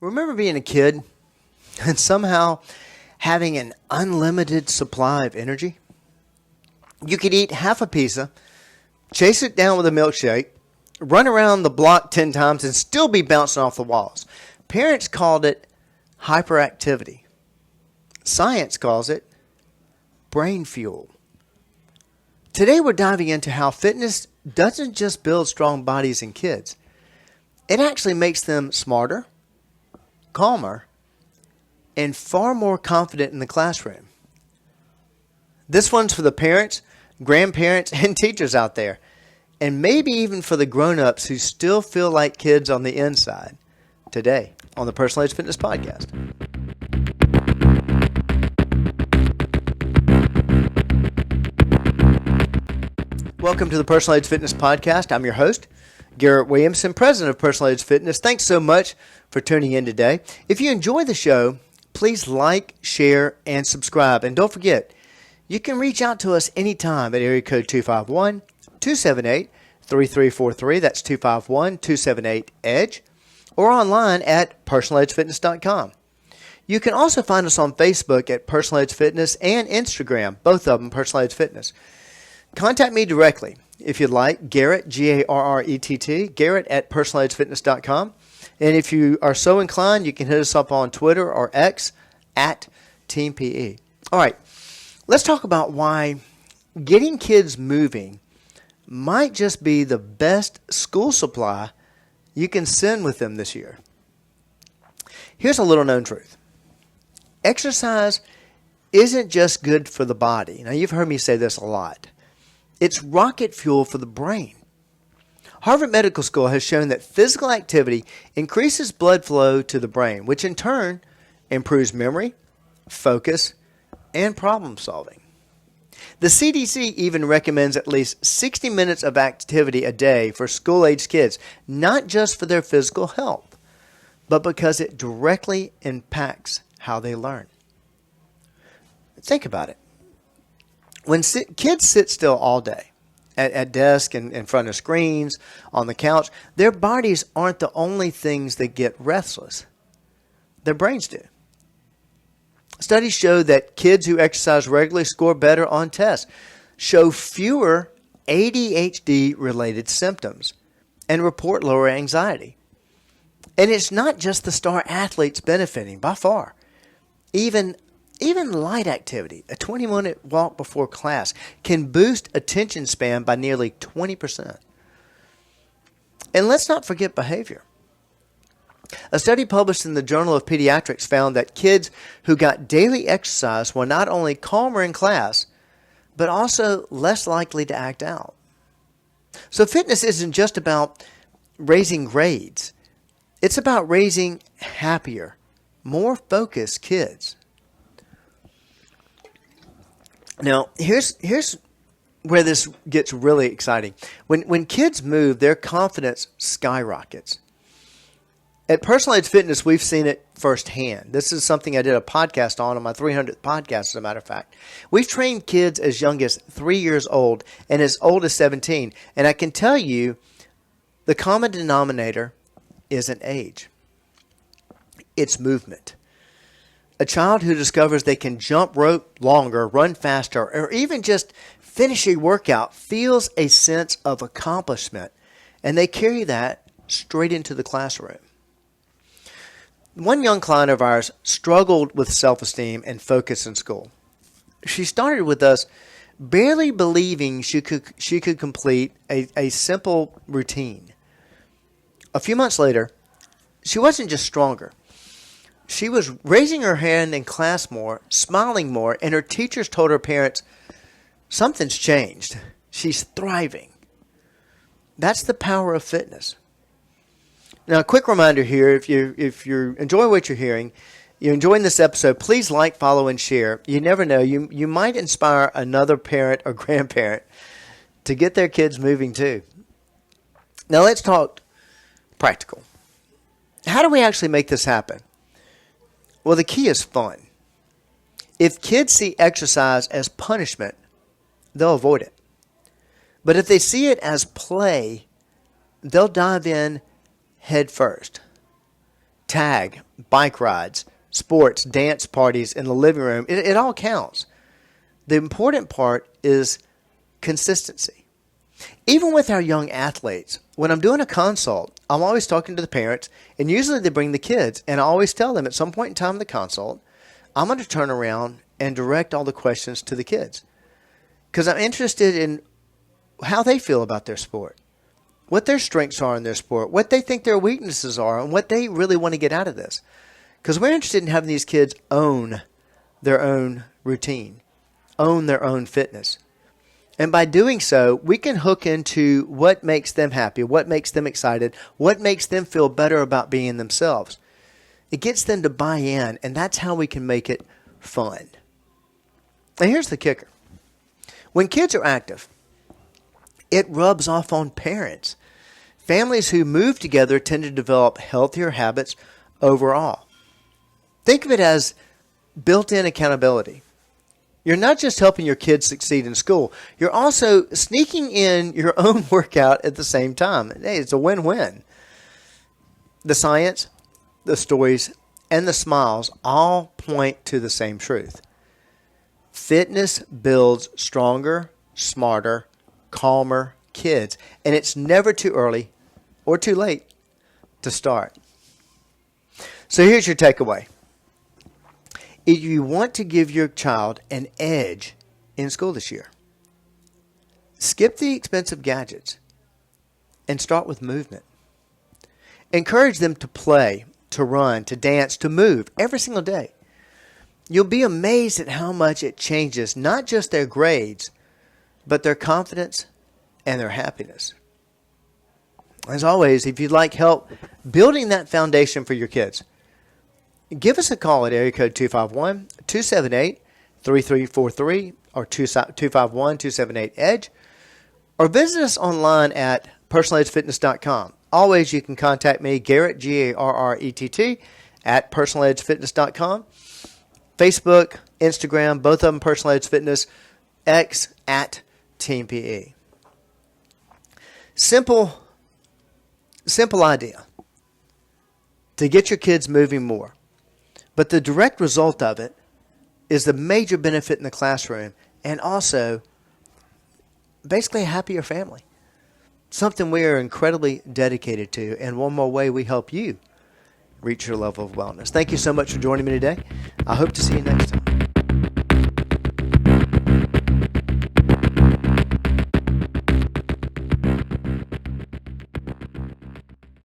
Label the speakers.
Speaker 1: Remember being a kid and somehow having an unlimited supply of energy? You could eat half a pizza, chase it down with a milkshake, run around the block 10 times, and still be bouncing off the walls. Parents called it hyperactivity. Science calls it brain fuel. Today we're diving into how fitness doesn't just build strong bodies in kids. It actually makes them smarter, calmer, and far more confident in the classroom. This one's for the parents, grandparents, and teachers out there, and maybe even for the grown-ups who still feel like kids on the inside. Today on the Personalized Fitness Podcast. Welcome to the Personalized Fitness Podcast. I'm your host, Garrett Williamson, president of Personalized Fitness. Thanks so much for tuning in today. If you enjoy the show, please like, share, and subscribe. And don't forget, you can reach out to us anytime at area code 251-278-3343. That's 251-278-EDGE. Or online at personalizedfitness.com. You can also find us on Facebook at Personalized Fitness and Instagram, both of them Personalized Fitness. Contact me directly if you'd like, Garrett, Garrett, Garrett at personalizedfitness.com. And if you are so inclined, you can hit us up on Twitter or X at TeamPE. All right, let's talk about why getting kids moving might just be the best school supply you can send with them this year. Here's a little known truth. Exercise isn't just good for the body. Now, you've heard me say this a lot. It's rocket fuel for the brain. Harvard Medical School has shown that physical activity increases blood flow to the brain, which in turn improves memory, focus, and problem solving. The CDC even recommends at least 60 minutes of activity a day for school-aged kids, not just for their physical health, but because it directly impacts how they learn. Think about it. When kids sit still all day, at desk and in front of screens, on the couch, their bodies aren't the only things that get restless. Their brains do. Studies show that kids who exercise regularly score better on tests, show fewer ADHD-related symptoms, and report lower anxiety. And it's not just the star athletes benefiting, by far. Even light activity, a 20-minute walk before class, can boost attention span by nearly 20%. And let's not forget behavior. A study published in the Journal of Pediatrics found that kids who got daily exercise were not only calmer in class, but also less likely to act out. So fitness isn't just about raising grades. It's about raising happier, more focused kids. Now, here's where this gets really exciting. When kids move, their confidence skyrockets. At Personalized Fitness, we've seen it firsthand. This is something I did a podcast on my 300th podcast, as a matter of fact. We've trained kids as young as 3 years old and as old as 17. And I can tell you, the common denominator isn't age. It's movement. A child who discovers they can jump rope longer, run faster, or even just finish a workout feels a sense of accomplishment, and they carry that straight into the classroom. One young client of ours struggled with self-esteem and focus in school. She started with us barely believing she could complete a simple routine. A few months later, she wasn't just stronger. She was raising her hand in class more, smiling more, and her teachers told her parents, something's changed. She's thriving. That's the power of fitness. Now, a quick reminder here, if you enjoy what you're hearing, you're enjoying this episode, please like, follow, and share. You never know, you might inspire another parent or grandparent to get their kids moving too. Now, let's talk practical. How do we actually make this happen? Well, the key is fun. If kids see exercise as punishment, they'll avoid it. But if they see it as play, they'll dive in head first. tag, bike rides, sports, dance parties in the living room. It all counts. The important part is consistency. Even with our young athletes, when I'm doing a consult, I'm always talking to the parents, and usually they bring the kids, and I always tell them at some point in time in the consult, I'm going to turn around and direct all the questions to the kids because I'm interested in how they feel about their sport, what their strengths are in their sport, what they think their weaknesses are, and what they really want to get out of this. Because we're interested in having these kids own their own routine, own their own fitness. And by doing so, we can hook into what makes them happy, what makes them excited, what makes them feel better about being themselves. It gets them to buy in, and that's how we can make it fun. And here's the kicker. When kids are active, it rubs off on parents. Families who move together tend to develop healthier habits overall. Think of it as built-in accountability. You're not just helping your kids succeed in school, you're also sneaking in your own workout at the same time. Hey, it's a win-win. The science, the stories, and the smiles all point to the same truth. Fitness builds stronger, smarter, calmer kids, and it's never too early or too late to start. So here's your takeaway. If you want to give your child an edge in school this year, skip the expensive gadgets and start with movement. Encourage them to play, to run, to dance, to move every single day. You'll be amazed at how much it changes not just their grades, but their confidence and their happiness. As always, if you'd like help building that foundation for your kids, give us a call at area code 251-278-3343 or 251-278-EDGE, or visit us online at personaledgefitness.com. Always, you can contact me, Garrett, Garrett, at personaledgefitness.com. Facebook, Instagram, both of them Personal Edge Fitness, X at Team PE. Simple idea to get your kids moving more. But the direct result of it is the major benefit in the classroom and also basically a happier family. Something we are incredibly dedicated to, and one more way we help you reach your level of wellness. Thank you so much for joining me today. I hope to see you next time.